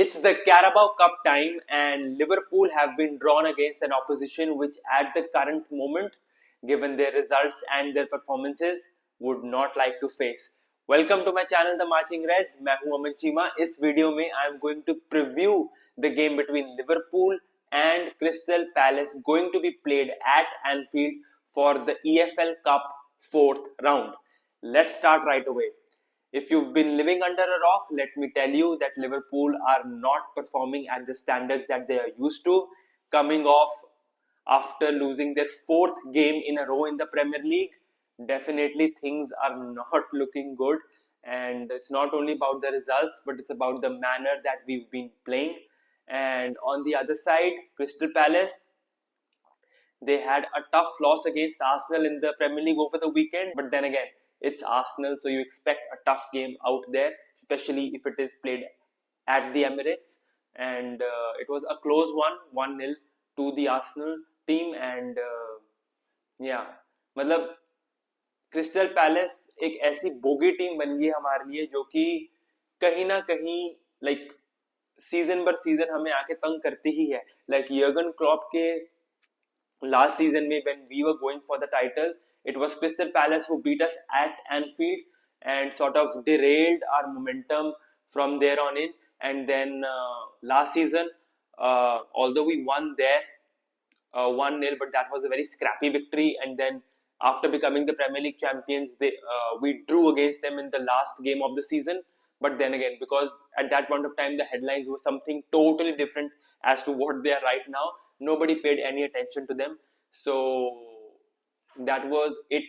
It's the Carabao Cup time, and Liverpool have been drawn against an opposition which, at the current moment, given their results and their performances, would not like to face. Welcome to my channel, The Marching Reds. मैं हूं अमन चीमा. इस video में I am going to preview the game between Liverpool and Crystal Palace, going to be played at Anfield for the EFL Cup fourth round. Let's start right away. If you've been living under a rock, let me tell you that Liverpool are not performing at the standards that they are used to, coming off after losing their fourth game in a row in the Premier League. Definitely things are not looking good, and it's not only about the results, but it's about the manner that we've been playing. And on the other side, Crystal Palace, they had a tough loss against Arsenal in the Premier League over the weekend, but then again, it's Arsenal, so you expect a tough game out there, especially if it is played at the Emirates. And it was a close one, 1-0 to the Arsenal team. And yeah, मतलब crystal palace एक ऐसी bogie team बन गई हमारे लिए जो कि कहीं ना कहीं लाइक सीजन बर सीजन हमें आके तंग करती ही है. लाइक यर्गन क्लॉप के last season when we were going for the title, it was Crystal Palace who beat us at Anfield and sort of derailed our momentum from there on in. And then last season, although we won there 1-0, but that was a very scrappy victory. And then after becoming the Premier League champions, we drew against them in the last game of the season. But then again, because at that point of time, the headlines were something totally different as to what they are right now, nobody paid any attention to them. So that was it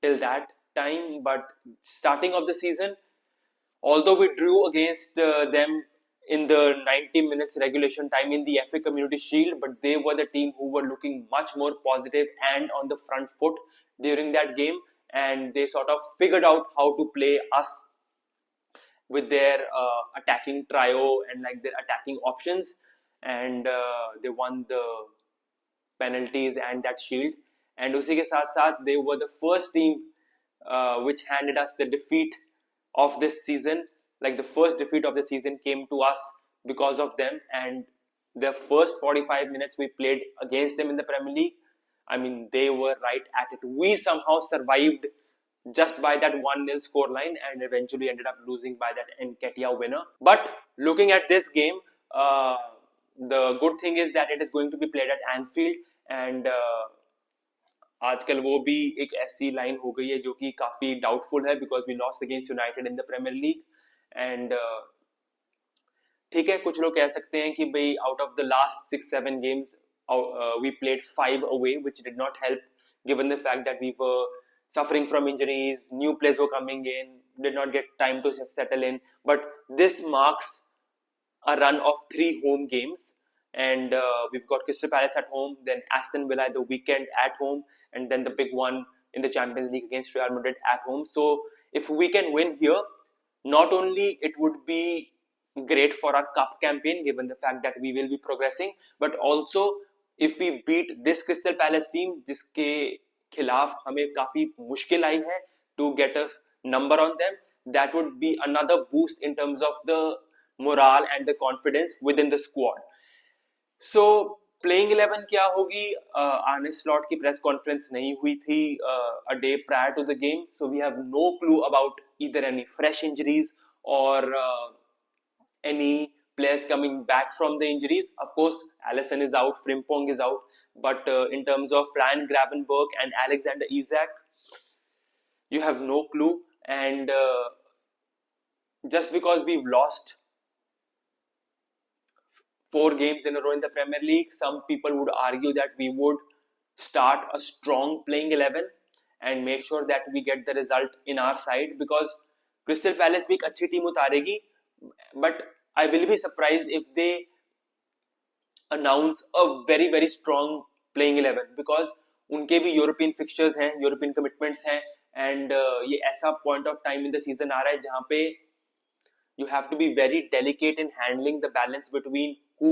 till that time. But starting of the season, although we drew against them in the 90 minutes regulation time in the FA Community Shield, but they were the team who were looking much more positive and on the front foot during that game, and they sort of figured out how to play us with their attacking trio and like their attacking options, and they won the penalties and that shield. And उसी के साथ साथ they were the first team which handed us the defeat of this season. Like the first defeat of the season came to us because of them, and the first 45 minutes we played against them in the Premier League, I mean, they were right at it. We somehow survived just by that 1-0 scoreline and eventually ended up losing by that Nketiah winner. But looking at this game, the good thing is that it is going to be played at Anfield, and आजकल वो भी एक ऐसी line हो गई है जो कि काफी डाउटफुल है because we lost against United in the Premier League. And ठीक है, कुछ लोग कह सकते हैं कि भाई out of the last 6-7 games we played 5 away, which did not help given the fact that we were suffering from injuries, new players were coming in, did not get time to settle in. But this marks a run of 3 home games, and we've got Crystal Palace at home, then Aston Villa the weekend at home, and then the big one in the Champions League against Real Madrid at home. So if we can win here, not only it would be great for our cup campaign given the fact that we will be progressing, but also if we beat this Crystal Palace team जिसके खिलाफ हमें काफी मुश्किल आई है to get a number on them, that would be another boost in terms of the morale and the confidence within the squad. So playing 11 क्या होगी? Arne Slot की press conference नहीं हुई थी a day prior to the game, so we have no clue about either any fresh injuries or any players coming back from the injuries. Of course, Alisson is out, Frimpong is out, but in terms of Ryan Gravenberch and Alexander Isak, you have no clue. And just because we've lost 4 games in a row in the Premier League, some people would argue that we would start a strong playing 11 and make sure that we get the result in our side, because Crystal Palace भी एक अच्छी team उतारेगी, but I will be surprised if they announce a very strong playing 11, because उनके भी European fixtures हैं, European commitments हैं, and ये ऐसा point of time in the season आ रहा है जहाँ पे you have to be very delicate in handling the balance between who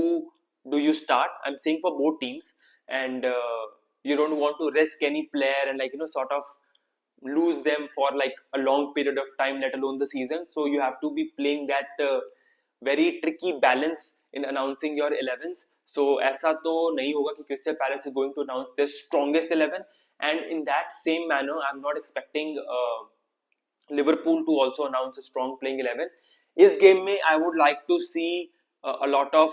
do you start. I'm saying for both teams, and you don't want to risk any player and like sort of lose them for like a long period of time, let alone the season. So you have to be playing that very tricky balance in announcing your 11s. So ऐसा तो नहीं होगा कि Crystal Palace is going to announce their strongest 11, and in that same manner I'm not expecting Liverpool to also announce a strong playing 11. इस game में I would like to see a lot of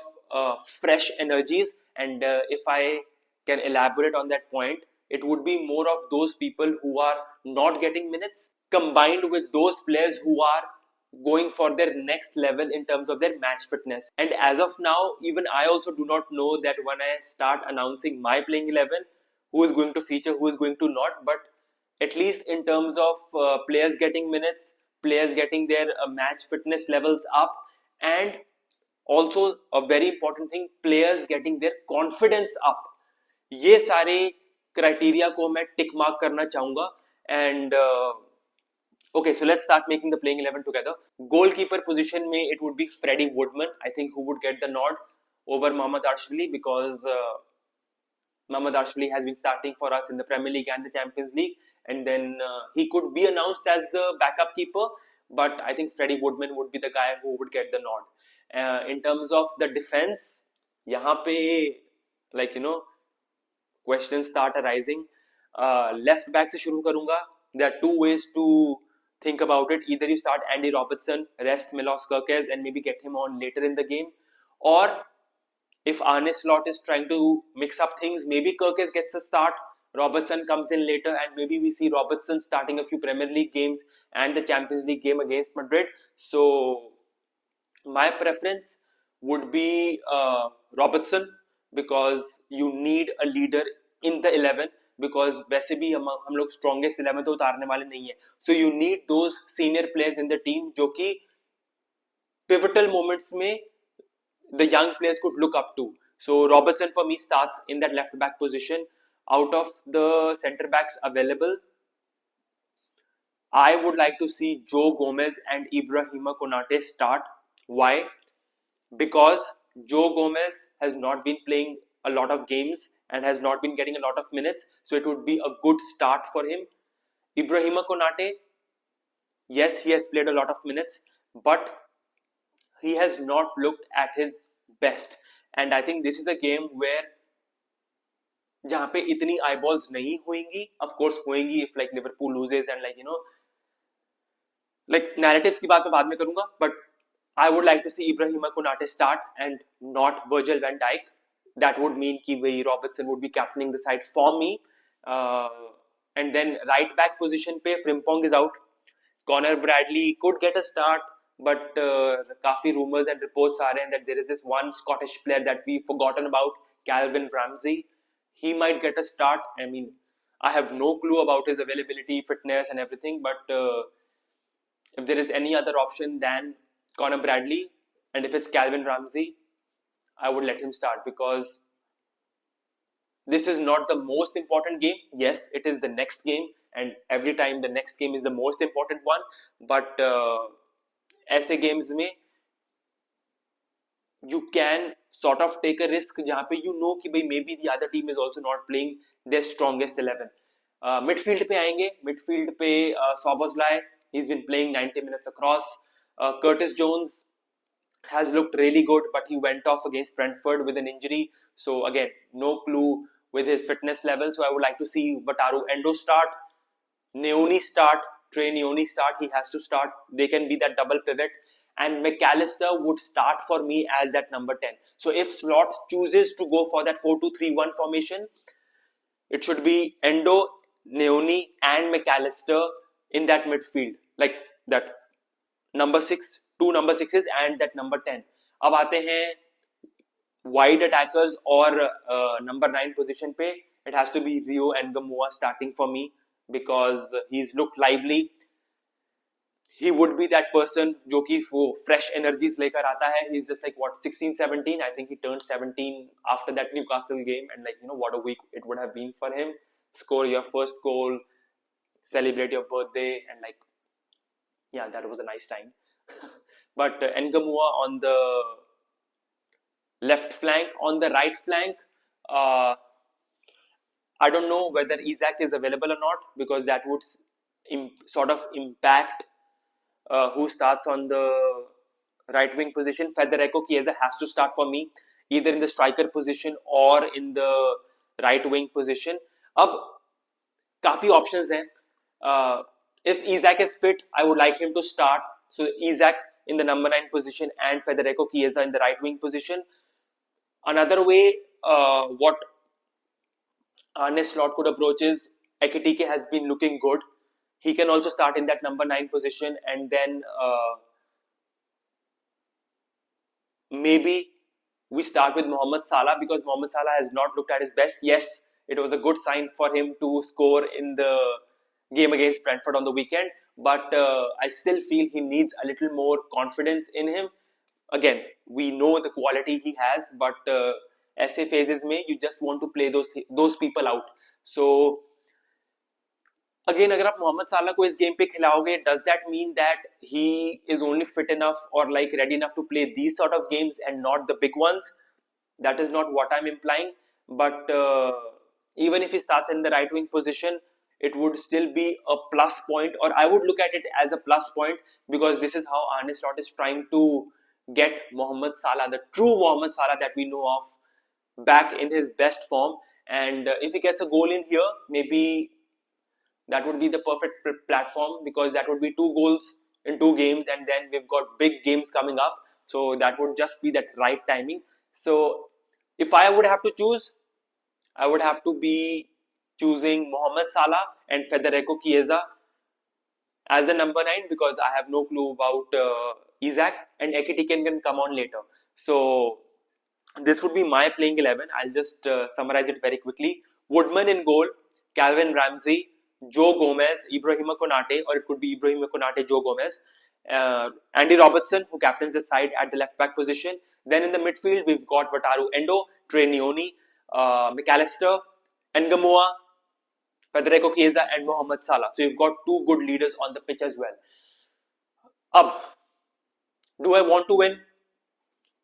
fresh energies, and if I can elaborate on that point, it would be more of those people who are not getting minutes combined with those players who are going for their next level in terms of their match fitness. And as of now, even I also do not know that when I start announcing my playing 11, who is going to feature, who is going to not. But at least in terms of players getting minutes, players getting their match fitness levels up, and also a very important thing, players getting their confidence up. ये सारे criteria को मैं tick mark करना चाहूंगा. And okay, so let's start making the playing 11 together. Goalkeeper position mein it would be Freddie Woodman, I think, who would get the nod over Mohamed Arshali, because Mohamed Arshali has been starting for us in the Premier League and the Champions League, and then he could be announced as the backup keeper, but I think Freddie Woodman would be the guy who would get the nod. In terms of the defense, yahan pe, like, questions start arising. Left back se shuru karunga. There are two ways to think about it. Either you start Andy Robertson, rest Milos Kerkez, and maybe get him on later in the game, or if Arne Slot is trying to mix up things, maybe Kerkez gets a start, Robertson comes in later, and maybe we see Robertson starting a few Premier League games and the Champions League game against Madrid. So my preference would be Robertson, because you need a leader in the 11, because वैसे भी हम लोग strongest 11 तो उतारने वाले नहीं है. So you need those senior players in the team जो कि pivotal moments में the young players could look up to. So Robertson for me starts in that left back position. Out of the centre backs available, I would like to see Joe Gomez and Ibrahima Konate start. Why? Because Joe Gomez has not been playing a lot of games and has not been getting a lot of minutes, so it would be a good start for him. Ibrahima Konate, yes, he has played a lot of minutes, but he has not looked at his best. And I think this is a game where जहाँ पे इतनी eyeballs नहीं होंगी, of course होंगी if like Liverpool loses, and like narratives की बात मैं बाद में करूँगा, but I would like to see Ibrahima Konate start and not Virgil van Dijk. That would mean कि वही Robertson would be captaining the side for me. And then right back position पे Frimpong is out. Connor Bradley could get a start, but काफी rumors and reports are in that there is this one Scottish player that we've forgotten about, Calvin Ramsey. He might get a start. I mean, I have no clue about his availability, fitness, and everything, but if there is any other option than Connor Bradley, and if it's Calvin Ramsey, I would let him start, because this is not the most important game. Yes, it is the next game, and every time the next game is the most important one, but ऐसे games में you can sort of take a risk जहाँ पे you know कि भाई maybe the other team is also not playing their strongest 11. Midfield पे आएंगे. Midfield पे Szoboszlai, he's been playing 90 minutes across. Curtis Jones has looked really good, but he went off against Brentford with an injury. So again, no clue with his fitness level. So I would like to see Wataru Endo start, Neoni start, Trey Neoni start. He has to start. They can be that double pivot. And McAllister would start for me as that number 10. So if Slot chooses to go for that 4-2-3-1 formation, it should be Endo, Neoni, and McAllister in that midfield. Like that number 6, two number 6s and that number 10. अब आते हैं wide attackers और number 9 position पे. It has to be Rio Ngamoua starting for me, because he's looked lively. He would be that person जो कि वो fresh energies लेकर आता है. He's just like what, 16-17. I think he turned 17 after that Newcastle game, and what a week it would have been for him. Score your first goal, celebrate your birthday, and yeah, that was a nice time. But Ngamoua on the left flank. On the right flank, I don't know whether Isaac is available or not, because that would sort of impact who starts on the right wing position, Federico Chiesa has to start for me, either in the striker position or in the right wing position. अब काफी options हैं. If Isak is fit, I would like him to start. So Isak in the number 9 position and Federico Chiesa in the right wing position. Another way, what Arne Slot could approach is Ekitike has been looking good. He can also start in that number 9 position, and then maybe we start with Mohamed Salah, because Mohamed Salah has not looked at his best. Yes, it was a good sign for him to score in the game against Brentford on the weekend, but I still feel he needs a little more confidence in him. Again, we know the quality he has, but ऐसे phases में you just want to play those people out. So again, अगर आप मोहम्मद साला को इस game पे खिलाओगे, does that mean that he is only fit enough or like ready enough to play these sort of games and not the big ones? That is not what I'm implying. But even if he starts in the right wing position, it would still be a plus point, or I would look at it as a plus point, because this is how Arne Slot is trying to get Mohamed Salah, the true Mohamed Salah that we know of, back in his best form. And if he gets a goal in here, maybe that would be the perfect platform, because that would be 2 goals in 2 games, and then we've got big games coming up. So that would just be that right timing. So if I would have to choose, I would have to be choosing Mohamed Salah and Federico Chiesa as the number 9, because I have no clue about Isak, and Ekitike can come on later. So this would be my playing 11. I'll just summarize it very quickly. Woodman in goal, Calvin Ramsey, Joe Gomez, Ibrahima Konate, or it could be Ibrahima Konate, Joe Gomez, Andy Robertson, who captains the side at the left back position. Then in the midfield, we've got Wataru Endo, Trey Neoni, McAllister, Ngamoa, Federico Chiesa, and Mohamed Salah. So you've got 2 good leaders on the pitch as well. Do I want to win?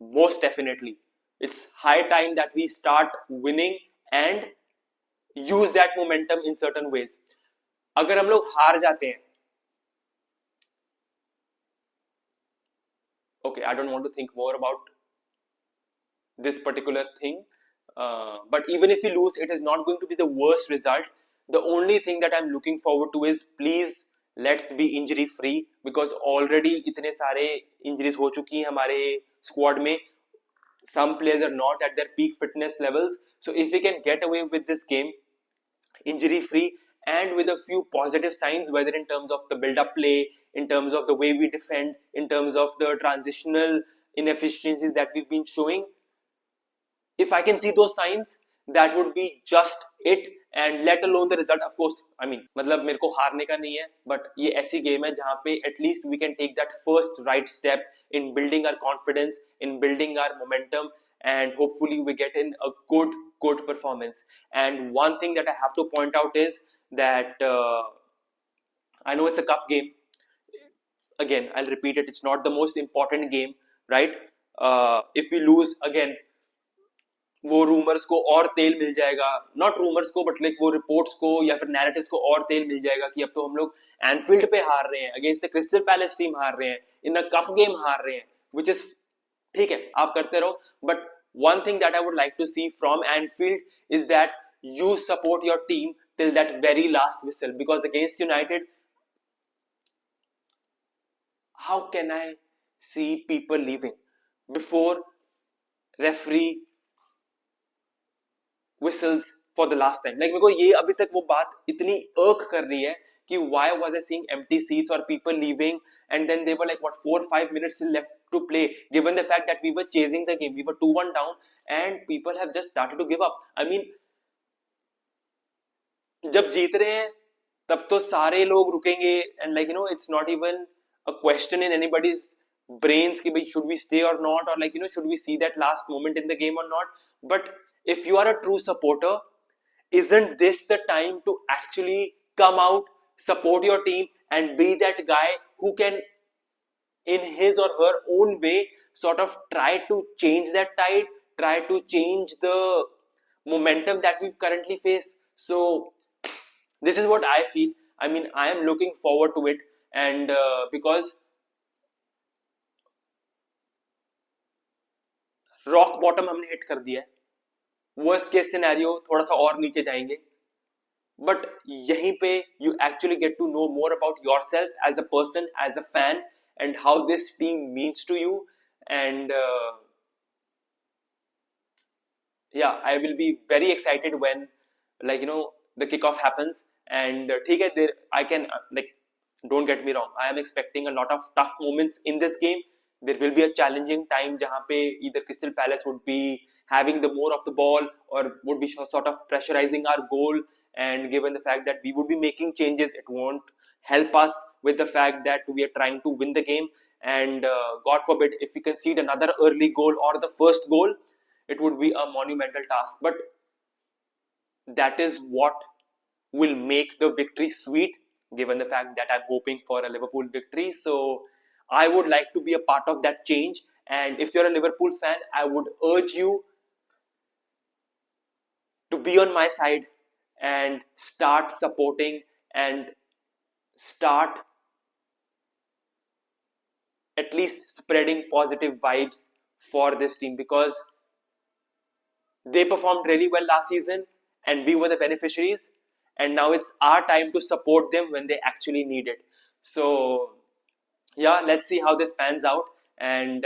Most definitely. It's high time that we start winning and use that momentum in certain ways. अगर हम लोग हार जाते हैं, okay, I don't want to think more about this particular thing, but even if we lose, it is not going to be the worst result. The only thing that I'm looking forward to is, please let's be injury free, because already इतने सारे injuries हो चुकी हैं हमारे squad में. Some players are not at their peak fitness levels. So if we can get away with this game injury free and with a few positive signs, whether in terms of the build-up play, in terms of the way we defend, in terms of the transitional inefficiencies that we've been showing, if I can see those signs, that would be just it, and let alone the result. Of course, I mean, मतलब मेरे को हारने का नहीं है, but ये ऐसी game है जहाँ पे at least we can take that first right step in building our confidence, in building our momentum, and hopefully we get in a good performance. And one thing that I have to point out is that I know it's a cup game. Again, I'll repeat it, it's not the most important game, right? If we lose again, वो rumours को और तेल मिल जाएगा, not rumours को but like वो reports को या फिर नैरेटिव्स को और तेल मिल जाएगा कि अब तो हम लोग एनफील्ड पे हार रहे हैं, against the crystal palace team हार रहे हैं, इन अ कप गेम हार रहे हैं, व्हिच इज ठीक है, आप करते रहो, but one thing that I would like to see from Anfield is that you support your team till that very last whistle, because against United, how can I see people leaving before referee whistles for the last time? Like मेरे को ये अभी तक वो बात इतनी irk कर रही है कि why was I seeing empty seats or people leaving, and then they were like what 4-5 minutes left to play, given the fact that we were chasing the game, we were 2-1 down and people have just started to give up. I mean, जब जीत रहे हैं तब तो सारे लोग रुकेंगे, and like you know, it's not even a question in anybody's brains कि भाई should we stay or not, or like you know, should we see that last moment in the game or not. But if you are a true supporter, isn't this the time to actually come out, support your team, and be that guy who can, in his or her own way, sort of try to change that tide, try to change the momentum that we currently face? So this is what I feel. I mean, I am looking forward to it, and because rock bottom हमने hit कर दिया है, worst case scenario थोड़ा सा और नीचे जाएंगे, but यहीं पे you actually get to know more about yourself as a person, as a fan, and how this team means to you. And yeah, I will be very excited when, like, the kickoff happens. And ठीक है, there I can like, don't get me wrong, I am expecting a lot of tough moments in this game. There will be a challenging time जहाँ पे either Crystal Palace would be having the more of the ball, or would be sort of pressurizing our goal. And given the fact that we would be making changes, it won't help us with the fact that we are trying to win the game. And God forbid if we concede another early goal or the first goal, it would be a monumental task. But that is what will make the victory sweet, given the fact that I'm hoping for a Liverpool victory. So I would like to be a part of that change. And if you're a Liverpool fan, I would urge you to be on my side and start supporting and start at least spreading positive vibes for this team, because they performed really well last season and we were the beneficiaries, and now it's our time to support them when they actually need it. So yeah, let's see how this pans out. And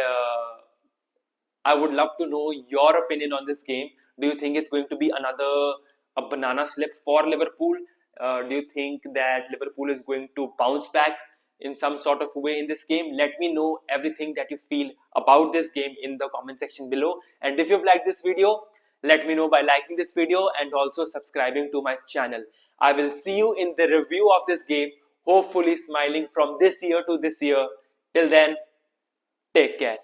I would love to know your opinion on this game. Do you think it's going to be another a banana slip for Liverpool? Do you think that Liverpool is going to bounce back in some sort of way in this game? Let me know everything that you feel about this game in the comment section below. And if you've liked this video, let me know by liking this video and also subscribing to my channel. I will see you in the review of this game, hopefully smiling from this year to this year. Till then, take care.